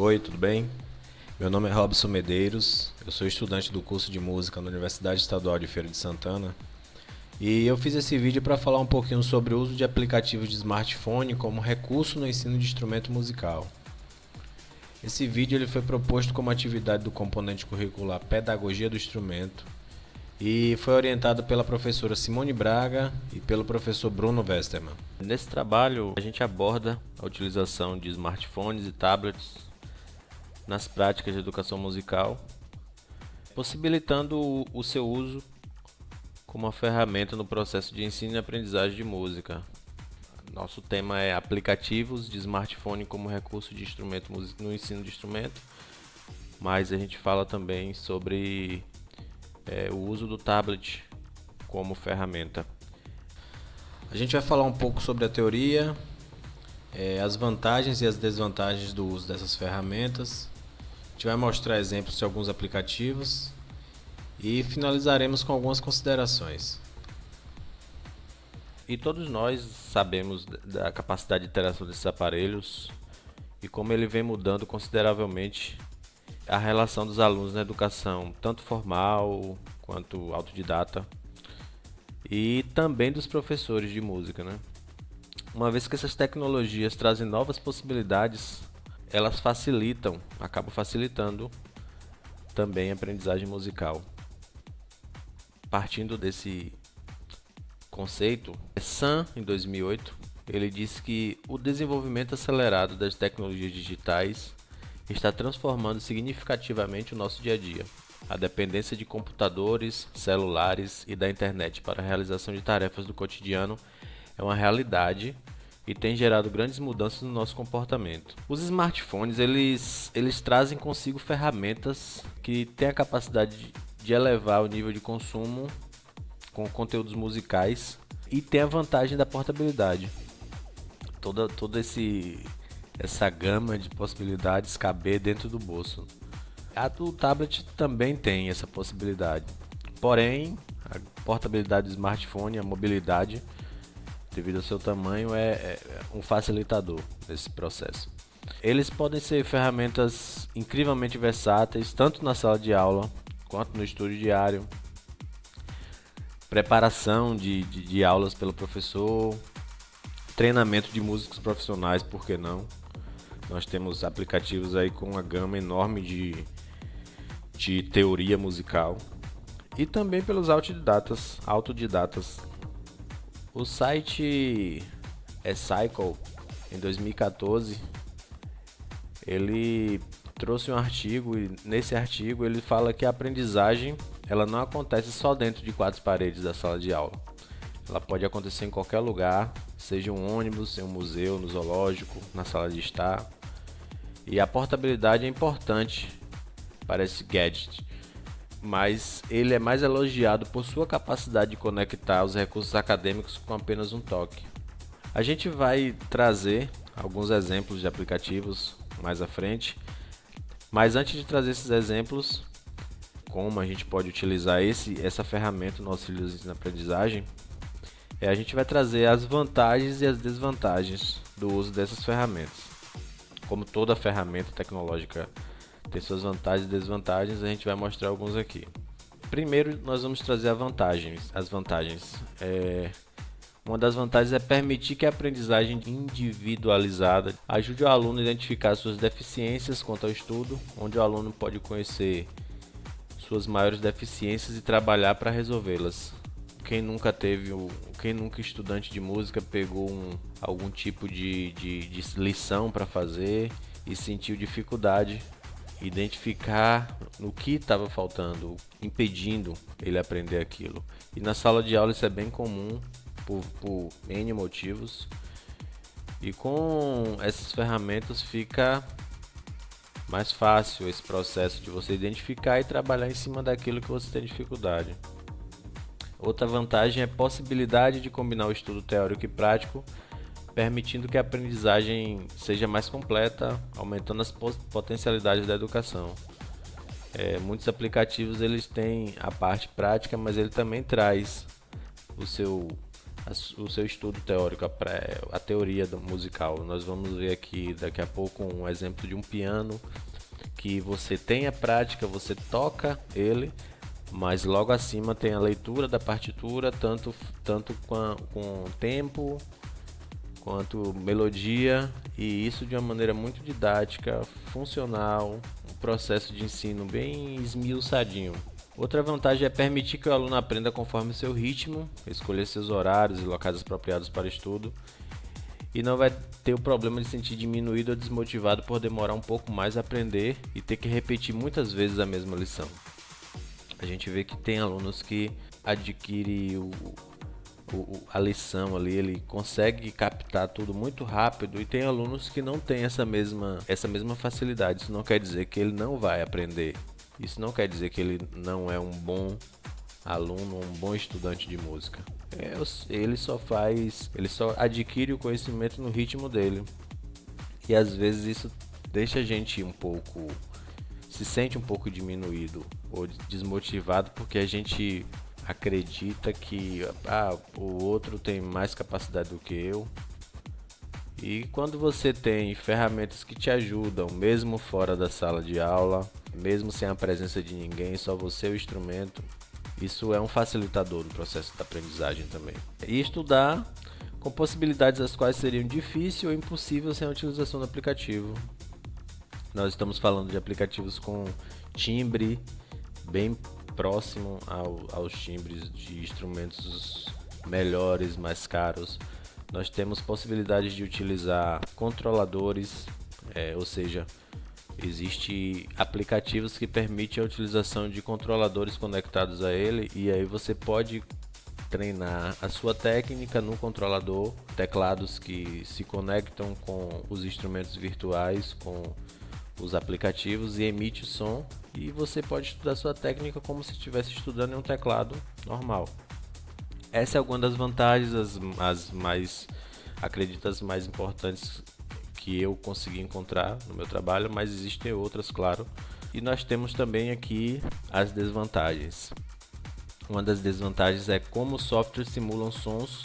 Oi, tudo bem? Meu nome é Robson Medeiros, eu sou estudante do curso de música na Universidade Estadual de Feira de Santana e eu fiz esse vídeo para falar um pouquinho sobre o uso de aplicativos de smartphone como recurso no ensino de instrumento musical. Esse vídeo ele foi proposto como atividade do componente curricular Pedagogia do Instrumento e foi orientado pela professora Simone Braga e pelo professor Bruno Westermann. Nesse trabalho, a gente aborda a utilização de smartphones e tablets nas práticas de educação musical, possibilitando o seu uso como uma ferramenta no processo de ensino e aprendizagem de música. Nosso tema é aplicativos de smartphone como recurso de instrumento no ensino de instrumento, mas a gente fala também sobre o uso do tablet como ferramenta. A gente vai falar um pouco sobre a teoria, as vantagens e as desvantagens do uso dessas ferramentas. A gente vai mostrar exemplos de alguns aplicativos e finalizaremos com algumas considerações. E todos nós sabemos da capacidade de interação desses aparelhos e como ele vem mudando consideravelmente a relação dos alunos na educação, tanto formal quanto autodidata, e também dos professores de música, né? Uma vez que essas tecnologias trazem novas possibilidades, elas acabam facilitando também a aprendizagem musical. Partindo desse conceito, Sun, em 2008, ele disse que o desenvolvimento acelerado das tecnologias digitais está transformando significativamente o nosso dia a dia. A dependência de computadores, celulares e da internet para a realização de tarefas do cotidiano é uma realidade e tem gerado grandes mudanças no nosso comportamento. Os smartphones, eles trazem consigo ferramentas que têm a capacidade de elevar o nível de consumo com conteúdos musicais e tem a vantagem da portabilidade. Toda essa gama de possibilidades caber dentro do bolso. O tablet também tem essa possibilidade, porém a portabilidade do smartphone, a mobilidade, devido ao seu tamanho, é um facilitador desse processo. Eles podem ser ferramentas incrivelmente versáteis, tanto na sala de aula quanto no estudo diário, preparação de aulas pelo professor, treinamento de músicos profissionais, por que não? Nós temos aplicativos aí com uma gama enorme de teoria musical e também pelos autodidatas. O site Cycle, em 2014, ele trouxe um artigo e nesse artigo ele fala que a aprendizagem ela não acontece só dentro de quatro paredes da sala de aula. Ela pode acontecer em qualquer lugar, seja um ônibus, em um museu, no zoológico, na sala de estar. E a portabilidade é importante para esse gadget, mas ele é mais elogiado por sua capacidade de conectar os recursos acadêmicos com apenas um toque. A gente vai trazer alguns exemplos de aplicativos mais à frente, mas antes de trazer esses exemplos, como a gente pode utilizar essa ferramenta no auxílio na aprendizagem, a gente vai trazer as vantagens e as desvantagens do uso dessas ferramentas. Como toda ferramenta tecnológica tem suas vantagens e desvantagens, a gente vai mostrar alguns aqui. Primeiro, nós vamos trazer as vantagens. Uma das vantagens é permitir que a aprendizagem individualizada ajude o aluno a identificar suas deficiências quanto ao estudo, onde o aluno pode conhecer suas maiores deficiências e trabalhar para resolvê-las. Quem nunca estudante de música pegou algum tipo de lição para fazer e sentiu dificuldade, identificar no que estava faltando, impedindo ele aprender aquilo. E na sala de aula isso é bem comum por N motivos. E com essas ferramentas fica mais fácil esse processo de você identificar e trabalhar em cima daquilo que você tem dificuldade. Outra vantagem é a possibilidade de combinar o estudo teórico e prático, permitindo que a aprendizagem seja mais completa, aumentando as potencialidades da educação. Muitos aplicativos eles têm a parte prática, mas ele também traz o seu estudo teórico, a teoria musical. Nós vamos ver aqui daqui a pouco um exemplo de um piano que você tem a prática, você toca ele, mas logo acima tem a leitura da partitura, tanto com tempo quanto melodia, e isso de uma maneira muito didática, funcional, um processo de ensino bem esmiuçadinho. Outra vantagem é permitir que o aluno aprenda conforme seu ritmo, escolher seus horários e locais apropriados para estudo, e não vai ter o problema de se sentir diminuído ou desmotivado por demorar um pouco mais a aprender e ter que repetir muitas vezes a mesma lição. A gente vê que tem alunos que adquirem a lição ali, ele consegue captar tudo muito rápido, e tem alunos que não têm essa mesma facilidade. Isso não quer dizer que ele não vai aprender. Isso não quer dizer que ele não é um bom aluno, um bom estudante de música. Ele só adquire o conhecimento no ritmo dele. E às vezes isso deixa a gente se sente um pouco diminuído ou desmotivado, porque a gente acredita que o outro tem mais capacidade do que eu. E quando você tem ferramentas que te ajudam, mesmo fora da sala de aula, mesmo sem a presença de ninguém, só você e o instrumento, isso é um facilitador do processo da aprendizagem também. E estudar com possibilidades as quais seriam difíceis ou impossíveis sem a utilização do aplicativo. Nós estamos falando de aplicativos com timbre bem próximo aos timbres de instrumentos melhores, mais caros. Nós temos possibilidades de utilizar controladores, ou seja, existem aplicativos que permitem a utilização de controladores conectados a ele, e aí você pode treinar a sua técnica no controlador, teclados que se conectam com os instrumentos virtuais, com os aplicativos, e emite o som, e você pode estudar sua técnica como se estivesse estudando em um teclado normal. Essa é alguma das vantagens, as mais importantes que eu consegui encontrar no meu trabalho, mas existem outras, claro. E nós temos também aqui as desvantagens. Uma das desvantagens é como os softwares simulam sons,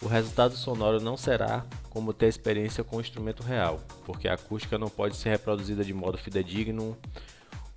o resultado sonoro não será como ter a experiência com o instrumento real, porque a acústica não pode ser reproduzida de modo fidedigno,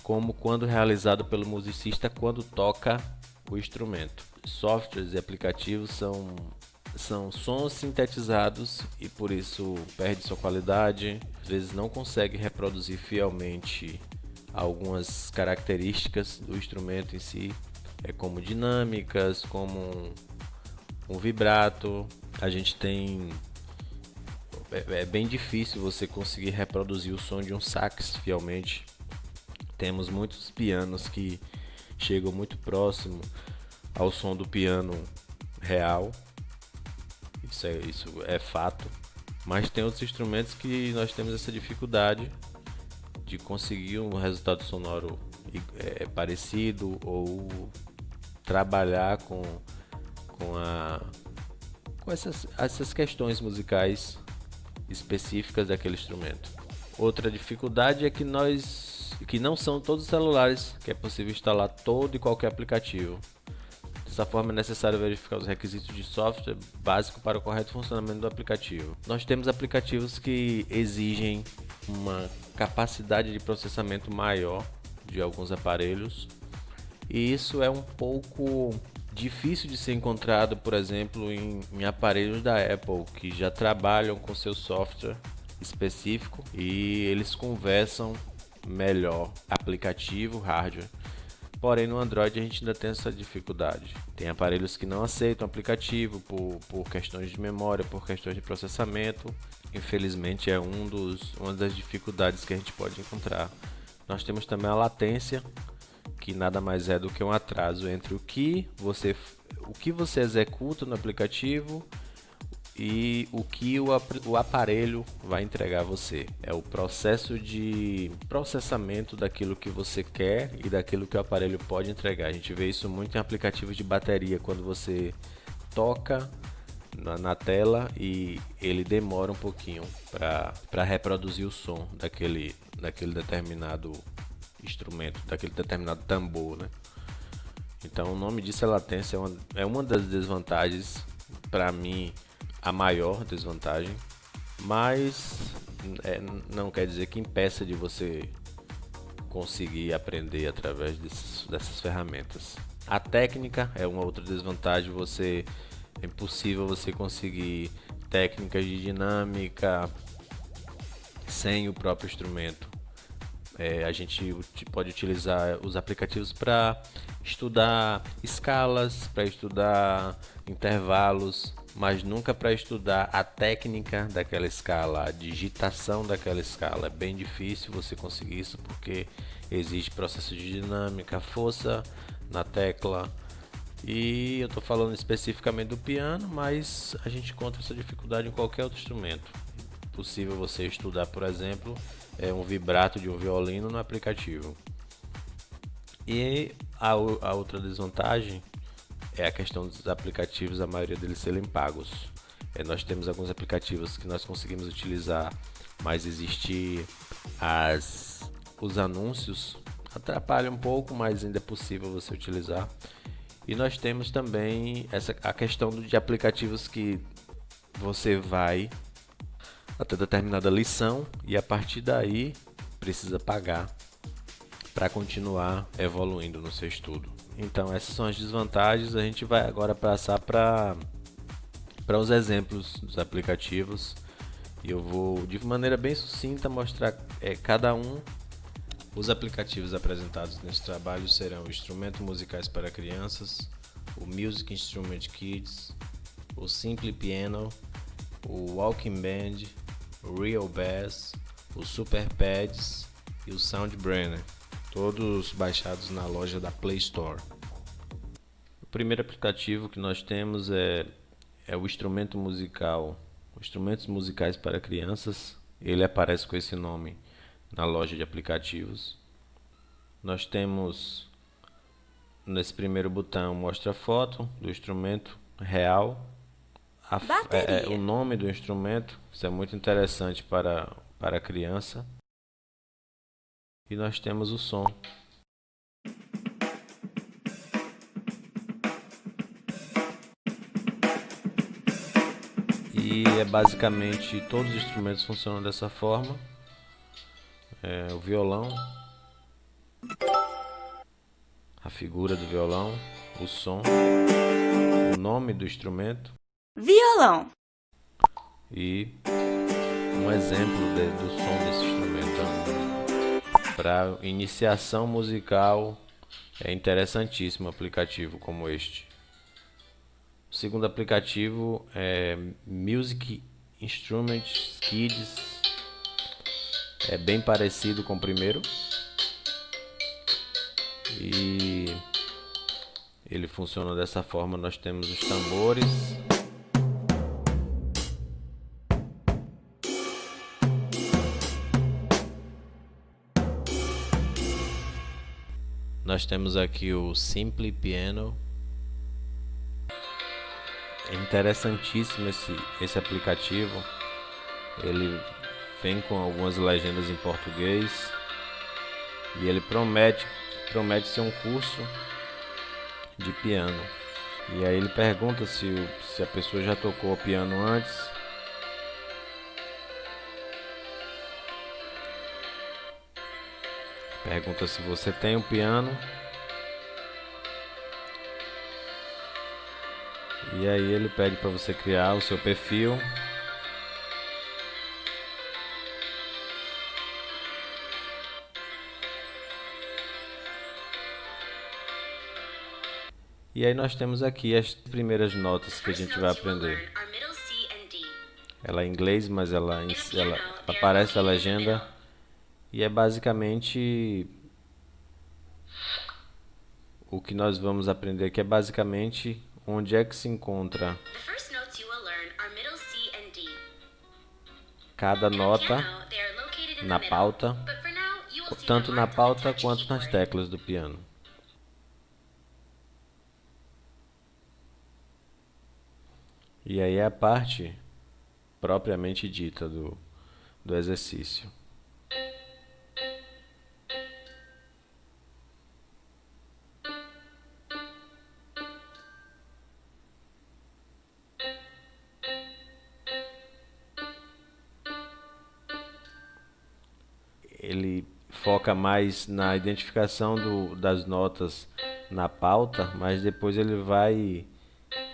como quando realizado pelo musicista quando toca o instrumento. Softwares e aplicativos são sons sintetizados e por isso perde sua qualidade, às vezes não consegue reproduzir fielmente algumas características do instrumento em si, como dinâmicas, como um vibrato. A gente tem é bem difícil você conseguir reproduzir o som de um sax fielmente. Temos muitos pianos que chegam muito próximo ao som do piano real, isso é fato, mas tem outros instrumentos que nós temos essa dificuldade de conseguir um resultado sonoro parecido, ou trabalhar com essas questões musicais específicas daquele instrumento. Outra dificuldade é que não são todos os celulares que é possível instalar todo e qualquer aplicativo. Dessa forma, é necessário verificar os requisitos de software básico para o correto funcionamento do aplicativo. Nós temos aplicativos que exigem uma capacidade de processamento maior de alguns aparelhos, e isso é um pouco difícil de ser encontrado, por exemplo, em aparelhos da Apple, que já trabalham com seu software específico e eles conversam melhor aplicativo, hardware. Porém, no Android a gente ainda tem essa dificuldade. Tem aparelhos que não aceitam aplicativo por questões de memória, por questões de processamento. Infelizmente é uma das dificuldades que a gente pode encontrar. Nós temos também a latência, que nada mais é do que um atraso entre o que você executa no aplicativo e o que o aparelho vai entregar a você. É o processo de processamento daquilo que você quer e daquilo que o aparelho pode entregar. A gente vê isso muito em aplicativos de bateria, quando você toca na tela e ele demora um pouquinho para reproduzir o som daquele determinado instrumento, daquele determinado tambor, né? Então o nome disso é latência, é uma das desvantagens para mim, a maior desvantagem, mas não quer dizer que impeça de você conseguir aprender através dessas ferramentas. A técnica é uma outra desvantagem, é impossível você conseguir técnicas de dinâmica sem o próprio instrumento. A gente pode utilizar os aplicativos para estudar escalas, para estudar intervalos, mas nunca para estudar a técnica daquela escala, a digitação daquela escala. É bem difícil você conseguir isso porque existe processo de dinâmica, força na tecla. E eu estou falando especificamente do piano, mas a gente encontra essa dificuldade em qualquer outro instrumento. É possível você estudar, por exemplo, um vibrato de um violino no aplicativo. E a outra desvantagem é a questão dos aplicativos, a maioria deles serem pagos. Nós temos alguns aplicativos que nós conseguimos utilizar, mas existir os anúncios atrapalha um pouco, mas ainda é possível você utilizar. E nós temos também a questão de aplicativos que você vai até determinada lição e a partir daí precisa pagar para continuar evoluindo no seu estudo. Então essas são as desvantagens. A gente vai agora passar para os exemplos dos aplicativos e eu vou de maneira bem sucinta mostrar cada um. Os aplicativos apresentados nesse trabalho serão o Instrumentos Musicais para Crianças, o Music Instrument Kids, o Simple Piano, o Walking Band, o Real Bass, o Super Pads e o Soundbrainer, todos baixados na loja da Play Store. O primeiro aplicativo que nós temos é o instrumento musical, Instrumentos Musicais para Crianças. Ele aparece com esse nome na loja de aplicativos. Nós temos nesse primeiro botão mostra a foto do instrumento real, o nome do instrumento, isso é muito interessante para a criança. E nós temos o som. E basicamente todos os instrumentos funcionam dessa forma. O violão, a figura do violão, o som, o nome do instrumento, violão, e um exemplo do som desse instrumento. Para iniciação musical é interessantíssimo um aplicativo como este. O segundo aplicativo é Music Instruments Kids. É bem parecido com o primeiro e ele funciona dessa forma. Nós temos os tambores, nós temos aqui o Simple Piano. É interessantíssimo esse aplicativo. Ele vem com algumas legendas em português e ele promete ser um curso de piano. E aí ele pergunta se a pessoa já tocou piano antes. Pergunta se você tem um piano. E aí ele pede para você criar o seu perfil. E aí nós temos aqui as primeiras notas que a gente vai aprender. Ela é em inglês, mas ela aparece a legenda. E é basicamente o que nós vamos aprender aqui é basicamente onde é que se encontra cada nota na pauta, tanto na pauta quanto nas teclas do piano. E aí é a parte propriamente dita do exercício. ele foca mais na identificação das notas na pauta, mas depois ele vai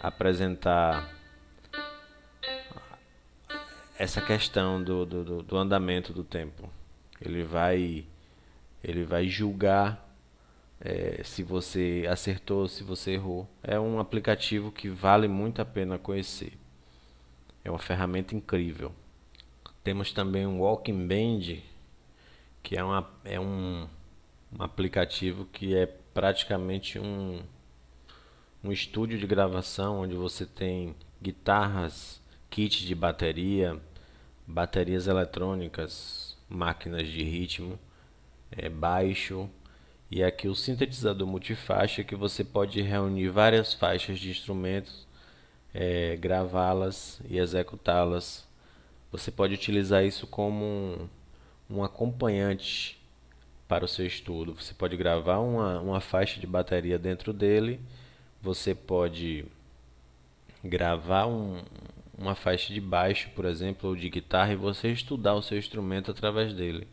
apresentar essa questão do andamento do tempo. Ele vai, ele vai julgar se você acertou, se você errou. É um aplicativo que vale muito a pena conhecer. É uma ferramenta incrível. Temos também um Walking Band, que um aplicativo que é praticamente um estúdio de gravação onde você tem guitarras, kits de bateria, baterias eletrônicas, máquinas de ritmo, baixo e aqui o sintetizador multifaixa que você pode reunir várias faixas de instrumentos, gravá-las e executá-las. Você pode utilizar isso como um acompanhante para o seu estudo. Você pode gravar uma faixa de bateria dentro dele, você pode gravar uma faixa de baixo, por exemplo, ou de guitarra, e você estudar o seu instrumento através dele.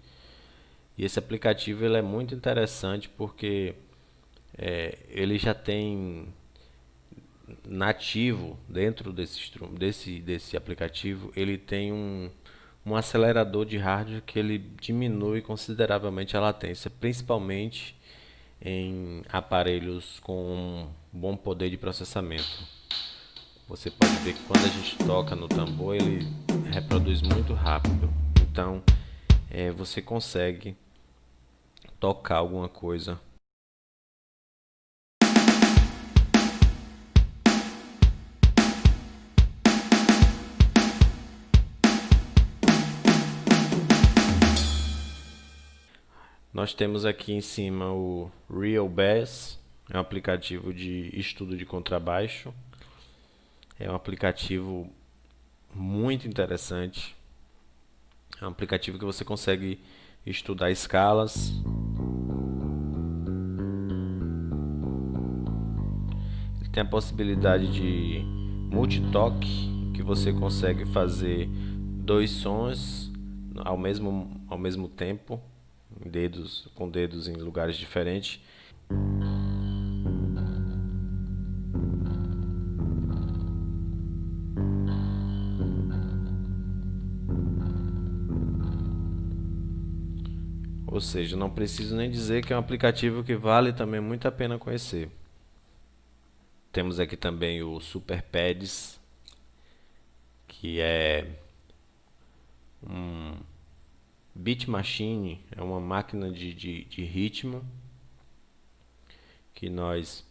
E esse aplicativo ele é muito interessante porque ele já tem nativo dentro desse aplicativo, ele tem um acelerador de hardware que ele diminui consideravelmente a latência, principalmente em aparelhos com um bom poder de processamento. Você pode ver que quando a gente toca no tambor, ele reproduz muito rápido. Então, você consegue tocar alguma coisa. Nós temos aqui em cima o Real Bass, é um aplicativo de estudo de contrabaixo. É um aplicativo muito interessante. É um aplicativo que você consegue estudar escalas. Ele tem a possibilidade de multitoque, que você consegue fazer dois sons ao mesmo tempo, com dedos em lugares diferentes. Ou seja, não preciso nem dizer que é um aplicativo que vale também muito a pena conhecer. Temos aqui também o Super Pads, que é um beat machine, é uma máquina de ritmo que nós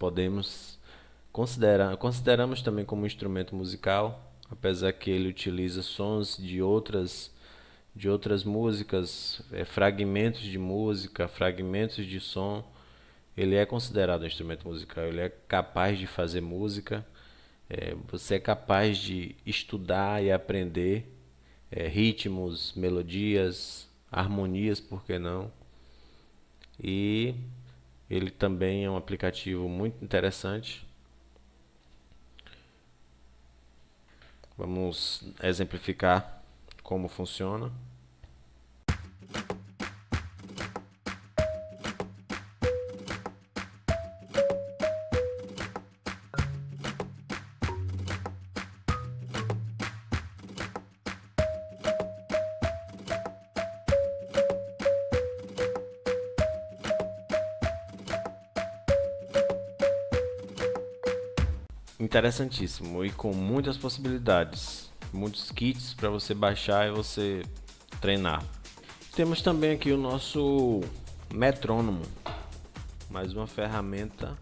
consideramos também como instrumento musical, apesar que ele utiliza sons de outras músicas, fragmentos de música, fragmentos de som. Ele é considerado um instrumento musical, ele é capaz de fazer música, você é capaz de estudar e aprender ritmos, melodias, harmonias, por que não? E ele também é um aplicativo muito interessante. Vamos exemplificar como funciona. Interessantíssimo e com muitas possibilidades, muitos kits para você baixar e você treinar. Temos também aqui o nosso metrônomo, mais uma ferramenta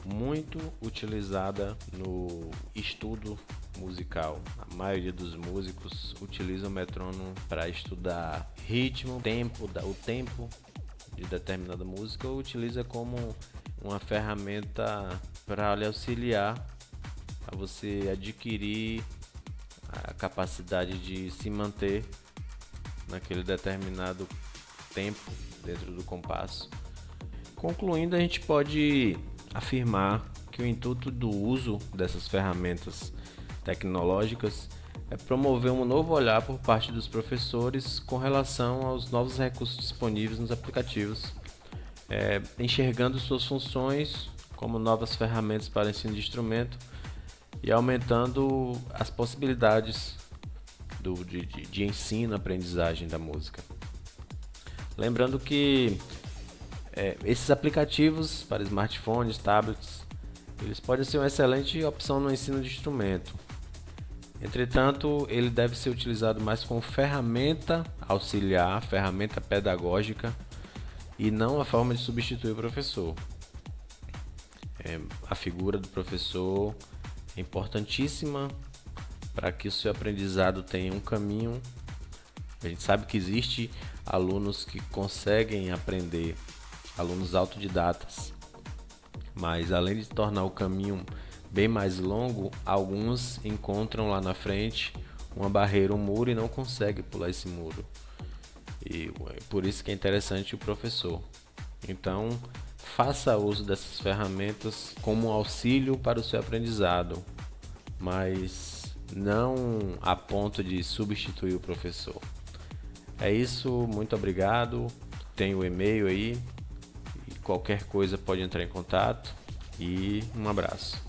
muito utilizada no estudo musical. A maioria dos músicos utiliza o metrônomo para estudar ritmo, o tempo de determinada música, ou utiliza como uma ferramenta para lhe auxiliar a você adquirir a capacidade de se manter naquele determinado tempo dentro do compasso. Concluindo, a gente pode afirmar que o intuito do uso dessas ferramentas tecnológicas é promover um novo olhar por parte dos professores com relação aos novos recursos disponíveis nos aplicativos, enxergando suas funções como novas ferramentas para ensino de instrumento e aumentando as possibilidades de ensino e aprendizagem da música. Lembrando que esses aplicativos para smartphones, tablets, eles podem ser uma excelente opção no ensino de instrumento. Entretanto, ele deve ser utilizado mais como ferramenta auxiliar, ferramenta pedagógica e não a forma de substituir o professor. A figura do professor é importantíssima para que o seu aprendizado tenha um caminho. A gente sabe que existe alunos que conseguem aprender, alunos autodidatas, mas além de tornar o caminho bem mais longo, alguns encontram lá na frente uma barreira, um muro, e não conseguem pular esse muro. E por isso que é interessante o professor. Então, faça uso dessas ferramentas como um auxílio para o seu aprendizado, mas não a ponto de substituir o professor. É isso, muito obrigado. Tem o e-mail aí, e qualquer coisa pode entrar em contato, e um abraço.